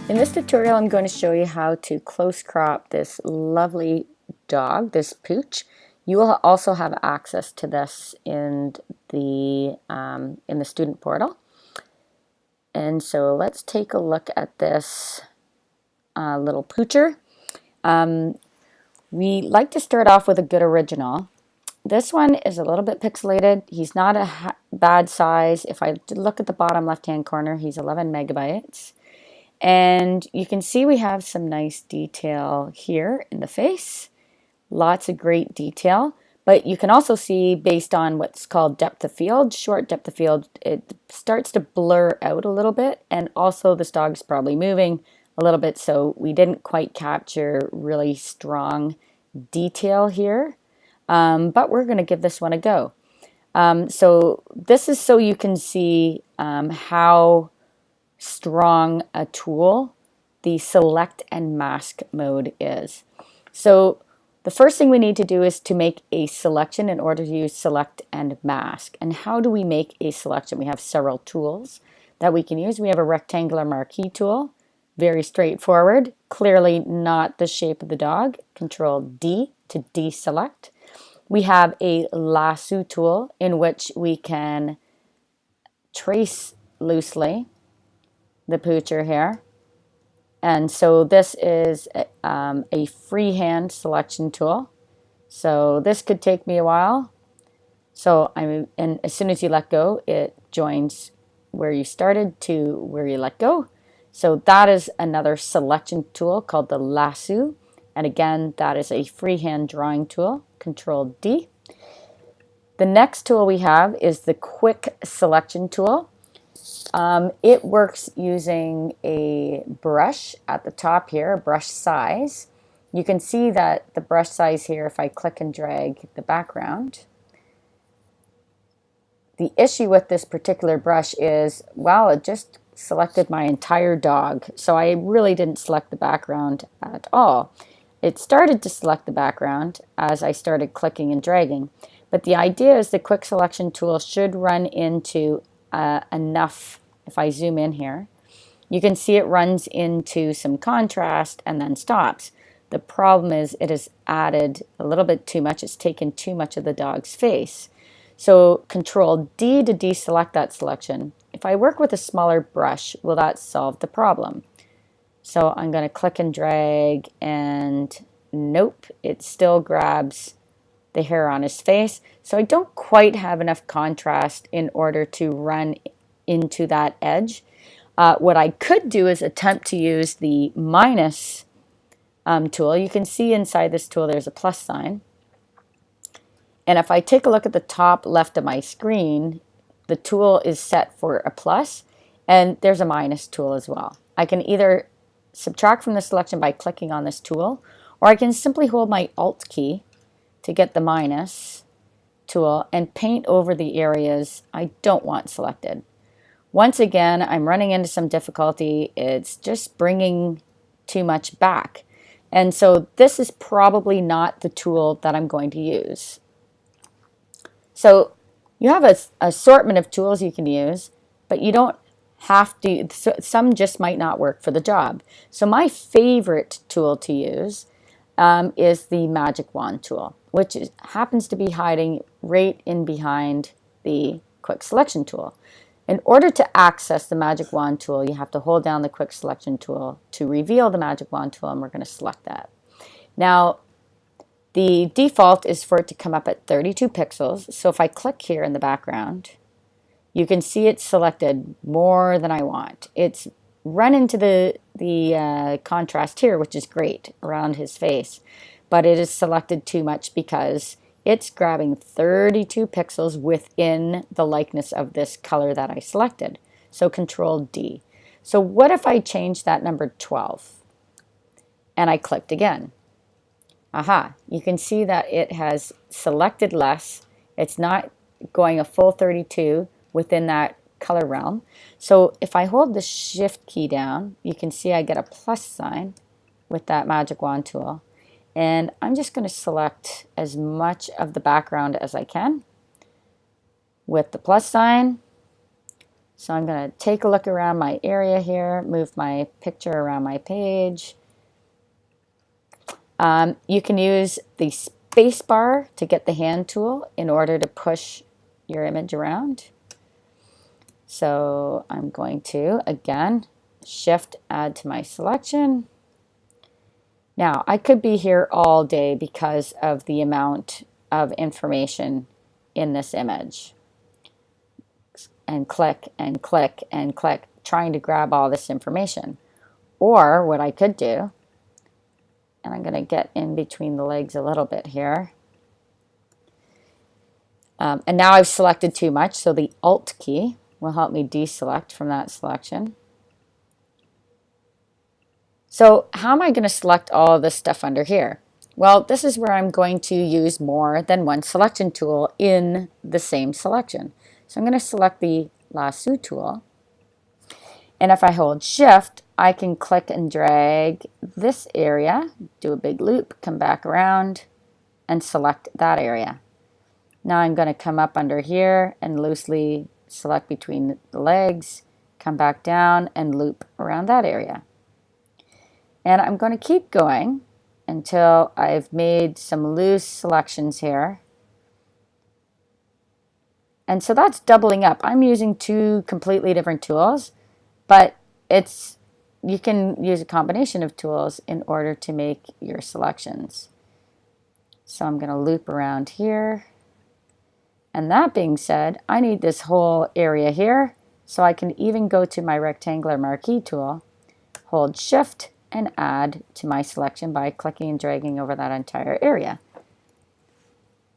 In this tutorial, I'm going to show you how to close crop this lovely dog, this pooch. You will also have access to this in the student portal. And so let's take a look at this little poocher. We like to start off with a good original. This one is a little bit pixelated. He's not a bad size. If I look at the bottom left-hand corner, he's 11 megabytes. And you can see we have some nice detail here in the face. Lots of great detail. But you can also see, based on what's called depth of field, short depth of field, it starts to blur out a little bit. And also this dog's probably moving a little bit, so we didn't quite capture really strong detail here. But we're going to give this one a go. So this is so you can see how strong a tool the select and mask mode is. So the first thing we need to do is to make a selection in order to use select and mask. And how do we make a selection? We have several tools that we can use. We have a rectangular marquee tool, very straightforward, clearly not the shape of the dog. Control D to deselect. We have a lasso tool in which we can trace loosely the poocher here. And so this is a freehand selection tool. So this could take me a while. So and as soon as you let go, it joins where you started to where you let go. So that is another selection tool called the lasso. And again, that is a freehand drawing tool, Control D. The next tool we have is the quick selection tool. It works using a brush at the top here, a brush size. You can see that the brush size here, if I click and drag the background. The issue with this particular brush is, well, it just selected my entire dog. So I really didn't select the background at all. It started to select the background as I started clicking and dragging. But the idea is the quick selection tool should run into enough. If I zoom in here, you can see it runs into some contrast and then stops. The problem is it has added a little bit too much. It's taken too much of the dog's face. So Control D to deselect that selection. If I work with a smaller brush, will that solve the problem? So I'm going to click and drag, and nope, it still grabs the hair on his face. So I don't quite have enough contrast in order to run into that edge. What I could do is attempt to use the minus tool. You can see inside this tool there's a plus sign. And if I take a look at the top left of my screen, the tool is set for a plus, and there's a minus tool as well. I can either subtract from the selection by clicking on this tool, or I can simply hold my Alt key to get the minus tool and paint over the areas I don't want selected. Once again, I'm running into some difficulty. It's just bringing too much back. And so this is probably not the tool that I'm going to use. So you have an assortment of tools you can use, but you don't have to. Some just might not work for the job. So my favorite tool to use is the magic wand tool, which happens to be hiding right in behind the quick selection tool. In order to access the magic wand tool, you have to hold down the quick selection tool to reveal the magic wand tool, and we're going to select that. Now, the default is for it to come up at 32 pixels. So if I click here in the background, you can see it's selected more than I want. It's run into the contrast here, which is great, around his face, but it is selected too much because it's grabbing 32 pixels within the likeness of this color that I selected. So Control D. So what if I change that number 12 and I clicked again? Aha, you can see that it has selected less. It's not going a full 32 within that color realm. So if I hold the Shift key down, you can see I get a plus sign with that magic wand tool. And I'm just going to select as much of the background as I can with the plus sign. So I'm going to take a look around my area here, move my picture around my page. You can use the space bar to get the hand tool in order to push your image around. So I'm going to, again, shift add to my selection. Now I could be here all day because of the amount of information in this image. And click and click and click, trying to grab all this information. Or what I could do, and I'm going to get in between the legs a little bit here. And now I've selected too much, so the Alt key will help me deselect from that selection. So how am I going to select all of this stuff under here? Well, this is where I'm going to use more than one selection tool in the same selection. So I'm going to select the lasso tool. And if I hold shift, I can click and drag this area, do a big loop, come back around and select that area. Now I'm going to come up under here and loosely select between the legs, come back down and loop around that area. And I'm going to keep going until I've made some loose selections here. And so that's doubling up. I'm using two completely different tools, but you can use a combination of tools in order to make your selections. So I'm going to loop around here. And that being said, I need this whole area here, so I can even go to my rectangular marquee tool, hold shift, and add to my selection by clicking and dragging over that entire area.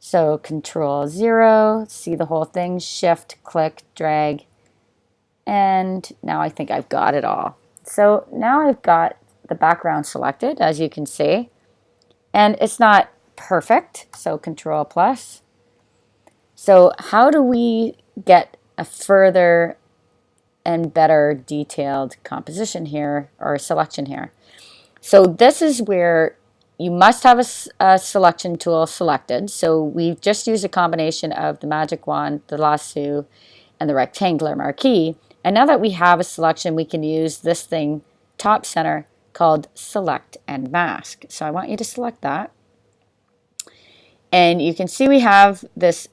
So Control 0, see the whole thing, shift, click, drag, and now I think I've got it all. So now I've got the background selected, as you can see, and it's not perfect, so Control plus. So how do we get a further and better detailed composition here, or selection here? So this is where you must have a selection tool selected. So we've just used a combination of the magic wand, the lasso, and the rectangular marquee. And now that we have a selection, we can use this thing, top center, called Select and Mask. So I want you to select that. And you can see we have this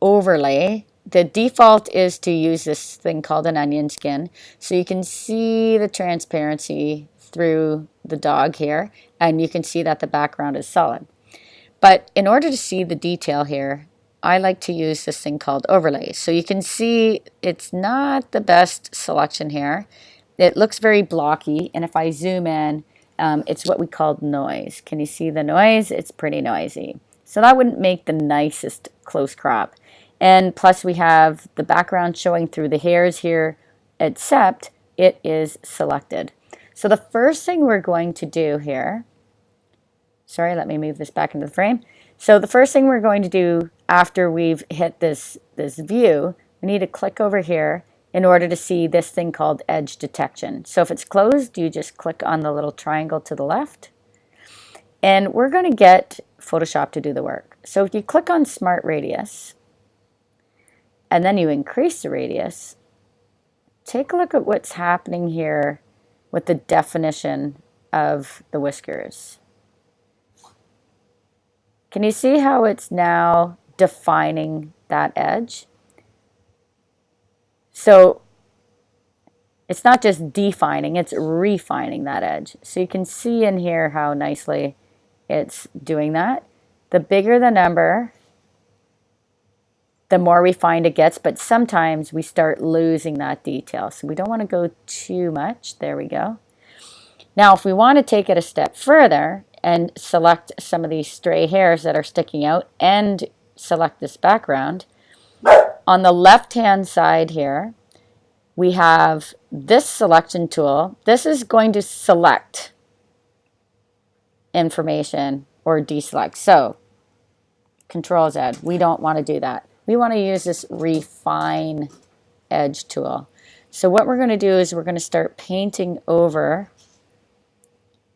overlay. The default is to use this thing called an onion skin. So you can see the transparency through the dog here, and you can see that the background is solid. But in order to see the detail here, I like to use this thing called overlay. So you can see it's not the best selection here. It looks very blocky, and if I zoom in, it's what we call noise. Can you see the noise? It's pretty noisy. So that wouldn't make the nicest close crop. And plus we have the background showing through the hairs here, except it is selected. So the first thing we're going to do here, sorry, let me move this back into the frame. So the first thing we're going to do after we've hit this view, we need to click over here in order to see this thing called edge detection. So if it's closed, you just click on the little triangle to the left. And we're going to get Photoshop to do the work. So if you click on Smart Radius, and then you increase the radius, take a look at what's happening here with the definition of the whiskers. Can you see how it's now defining that edge? So it's not just defining, it's refining that edge. So you can see in here how nicely it's doing that. The bigger the number, the more refined it gets, but sometimes we start losing that detail. So we don't want to go too much. There we go. Now, if we want to take it a step further and select some of these stray hairs that are sticking out and select this background, on the left-hand side here, we have this selection tool. This is going to select information or deselect. So, Control Z, we don't want to do that. We want to use this refine edge tool. So what we're going to do is we're going to start painting over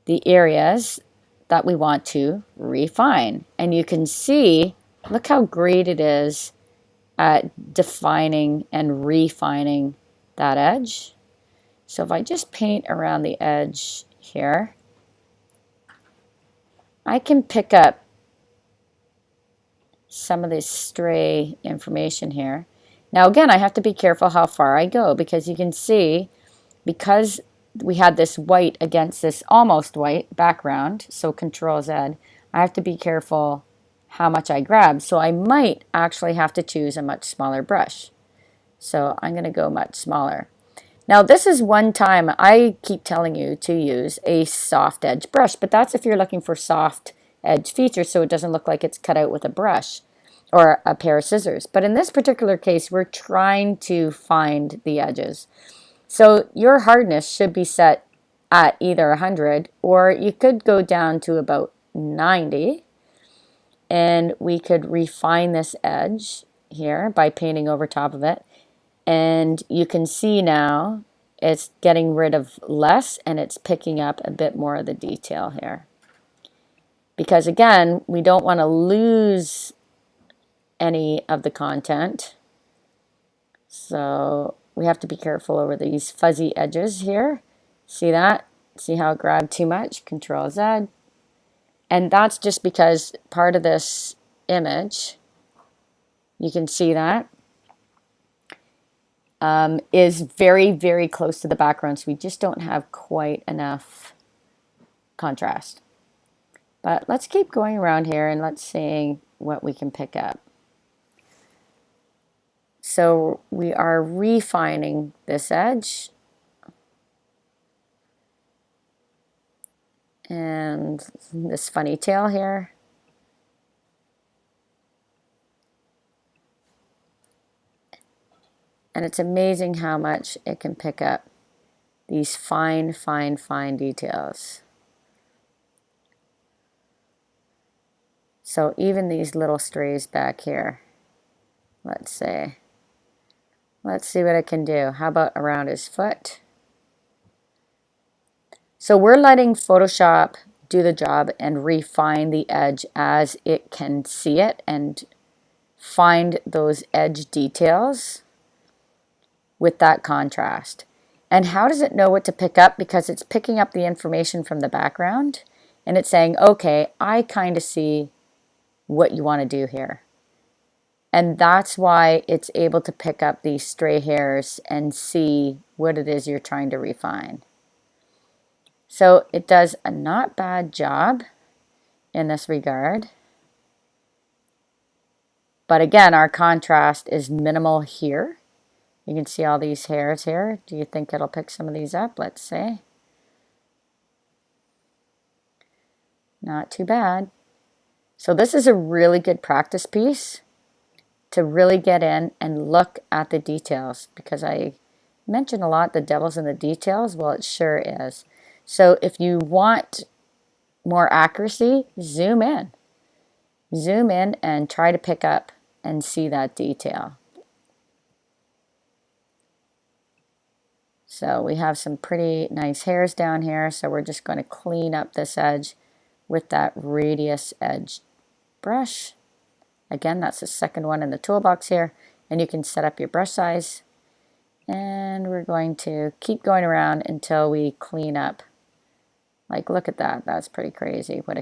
the areas that we want to refine. And you can see, look how great it is at defining and refining that edge. So if I just paint around the edge here, I can pick up some of this stray information here. Now again, I have to be careful how far I go, because you can see, because we had this white against this almost white background, so Control Z, I have to be careful how much I grab. So I might actually have to choose a much smaller brush. So I'm going to go much smaller. Now this is one time I keep telling you to use a soft edge brush, but that's if you're looking for soft edge features so it doesn't look like it's cut out with a brush or a pair of scissors. But in this particular case, we're trying to find the edges. So your hardness should be set at either 100, or you could go down to about 90, and we could refine this edge here by painting over top of it. And you can see now it's getting rid of less and it's picking up a bit more of the detail here. Because again, we don't want to lose any of the content. So we have to be careful over these fuzzy edges here. See that? See how it grabbed too much? Control Z. And that's just because part of this image, you can see that, is very, very close to the background, so we just don't have quite enough contrast. But let's keep going around here and let's see what we can pick up. So we are refining this edge. And this funny tail here. And it's amazing how much it can pick up these fine, fine, fine details. So even these little strays back here, let's see what it can do. How about around his foot? So we're letting Photoshop do the job and refine the edge as it can see it and find those edge details with that contrast. And how does it know what to pick up? Because it's picking up the information from the background and it's saying, okay, I kind of see what you want to do here. And that's why it's able to pick up these stray hairs and see what it is you're trying to refine. So it does a not bad job in this regard. But again, our contrast is minimal here. You can see all these hairs here. Do you think it'll pick some of these up? Let's see. Not too bad. So this is a really good practice piece to really get in and look at the details, because I mentioned a lot the devil's in the details. Well, it sure is. So if you want more accuracy, zoom in. Zoom in and try to pick up and see that detail. So we have some pretty nice hairs down here, so we're just going to clean up this edge with that radius edge brush. Again, that's the second one in the toolbox here, and you can set up your brush size. And we're going to keep going around until we clean up. Like, look at that. That's pretty crazy what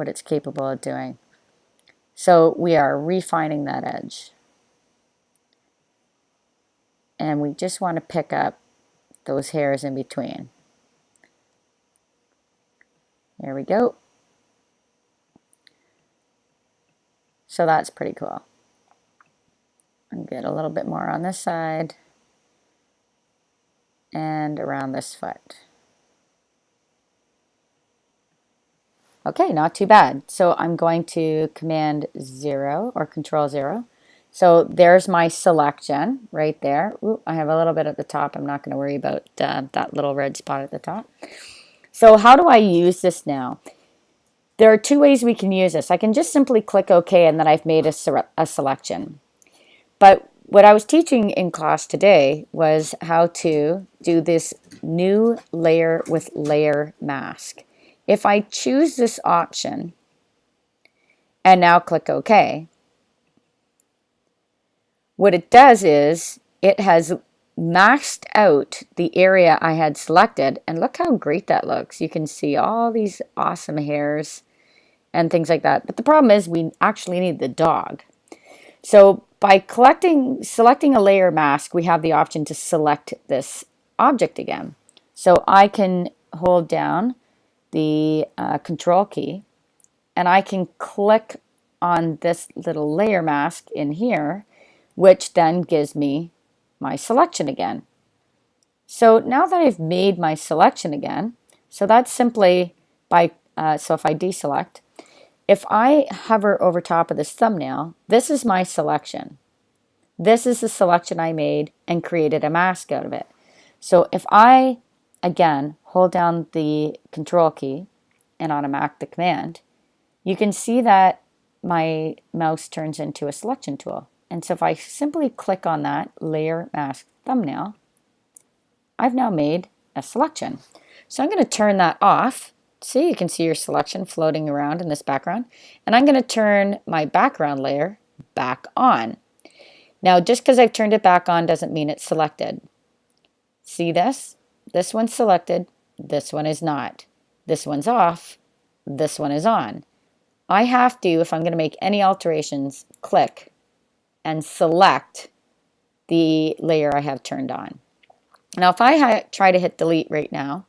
it's capable of doing. So we are refining that edge. And we just want to pick up those hairs in between. There we go. So that's pretty cool. And get a little bit more on this side and around this foot. Okay, not too bad. So I'm going to Command 0 or Control 0. So there's my selection right there. Ooh, I have a little bit at the top. I'm not going to worry about that little red spot at the top. So how do I use this now? There are two ways we can use this. I can just simply click OK and then I've made a selection. But what I was teaching in class today was how to do this new layer with layer mask. If I choose this option and now click OK, what it does is it has maxed out the area I had selected, and look how great that looks. You can see all these awesome hairs and things like that. But the problem is we actually need the dog. So by selecting a layer mask, we have the option to select this object again. So I can hold down the control key and I can click on this little layer mask in here, which then gives me my selection again. So now that I've made my selection again, so that's simply by, so if I deselect, if I hover over top of this thumbnail, this is my selection. This is the selection I made and created a mask out of it. So if I, again, hold down the control key and on a Mac the command, you can see that my mouse turns into a selection tool. And so if I simply click on that layer mask thumbnail, I've now made a selection. So I'm going to turn that off. See, you can see your selection floating around in this background. And I'm going to turn my background layer back on. Now, just because I've turned it back on doesn't mean it's selected. See this? This one's selected. This one is not. This one's off. This one is on. I have to, if I'm going to make any alterations, click and select the layer I have turned on. Now, if I try to hit delete right now,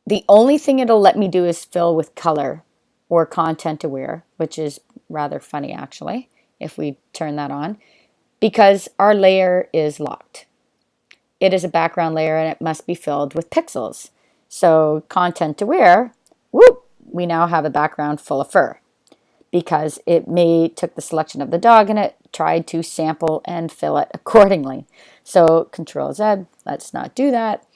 the only thing it'll let me do is fill with color or content aware, which is rather funny actually, if we turn that on, because our layer is locked. It is a background layer and it must be filled with pixels. So content aware, whoop, we now have a background full of fur because it took the selection of the dog and it tried to sample and fill it accordingly. So Control Z, let's not do that.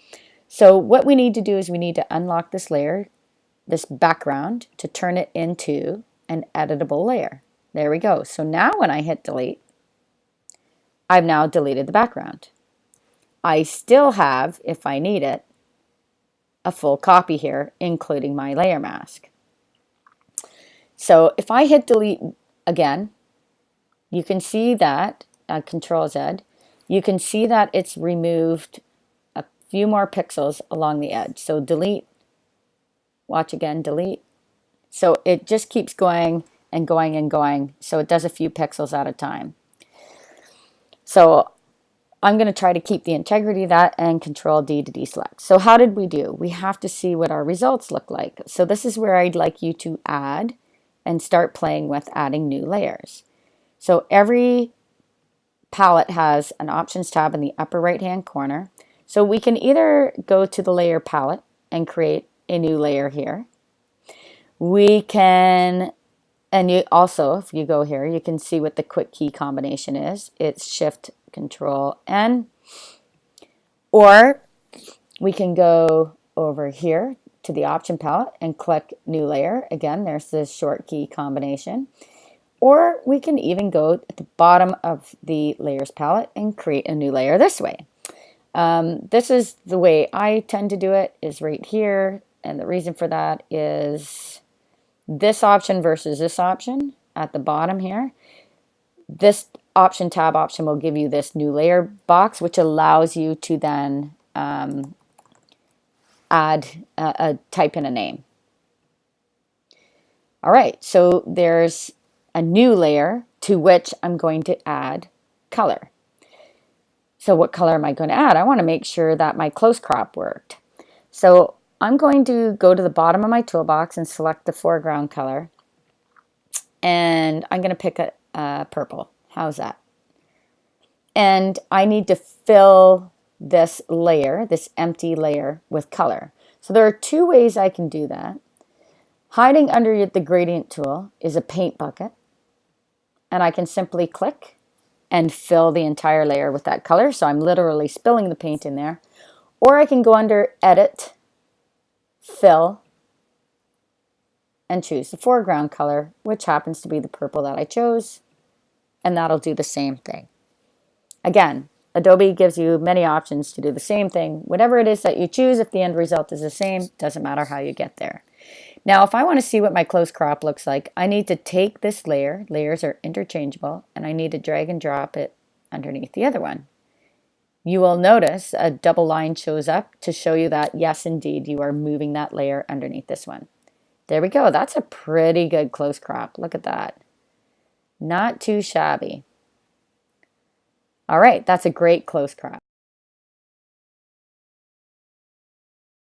So what we need to do is we need to unlock this layer, this background, to turn it into an editable layer. There we go. So now when I hit delete, I've now deleted the background. I still have, if I need it, a full copy here, including my layer mask. So if I hit delete again, you can see that, Control Z, you can see that it's removed a few more pixels along the edge. So delete, watch again, delete. So it just keeps going and going and going. So it does a few pixels at a time. So I'm going to try to keep the integrity of that and Control D to deselect. So how did we do? We have to see what our results look like. So this is where I'd like you to add and start playing with adding new layers. So every palette has an options tab in the upper right hand corner. So we can either go to the layer palette and create a new layer here. We can, and you also, if you go here, you can see what the quick key combination is. It's Shift Control N. Or we can go over here to the option palette and click new layer. Again, there's the short key combination. Or we can even go at the bottom of the layers palette and create a new layer this way. This is the way I tend to do it, is right here. And the reason for that is this option versus this option at the bottom here. This option tab option will give you this new layer box, which allows you to then type in a name. All right, so there's a new layer to which I'm going to add color. So what color am I going to add? I want to make sure that my close crop worked. So I'm going to go to the bottom of my toolbox and select the foreground color. And I'm going to pick a purple. How's that? And I need to fill this layer, this empty layer, with color. So there are two ways I can do that. Hiding under the gradient tool is a paint bucket. And I can simply click and fill the entire layer with that color. So I'm literally spilling the paint in there. Or I can go under Edit, Fill, and choose the foreground color, which happens to be the purple that I chose. And that'll do the same thing. Again, Adobe gives you many options to do the same thing. Whatever it is that you choose, if the end result is the same, doesn't matter how you get there. Now, if I want to see what my close crop looks like, I need to take this layer. Layers are interchangeable, and I need to drag and drop it underneath the other one. You will notice a double line shows up to show you that, yes, indeed, you are moving that layer underneath this one. There we go. That's a pretty good close crop. Look at that. Not too shabby. All right, that's a great close crop.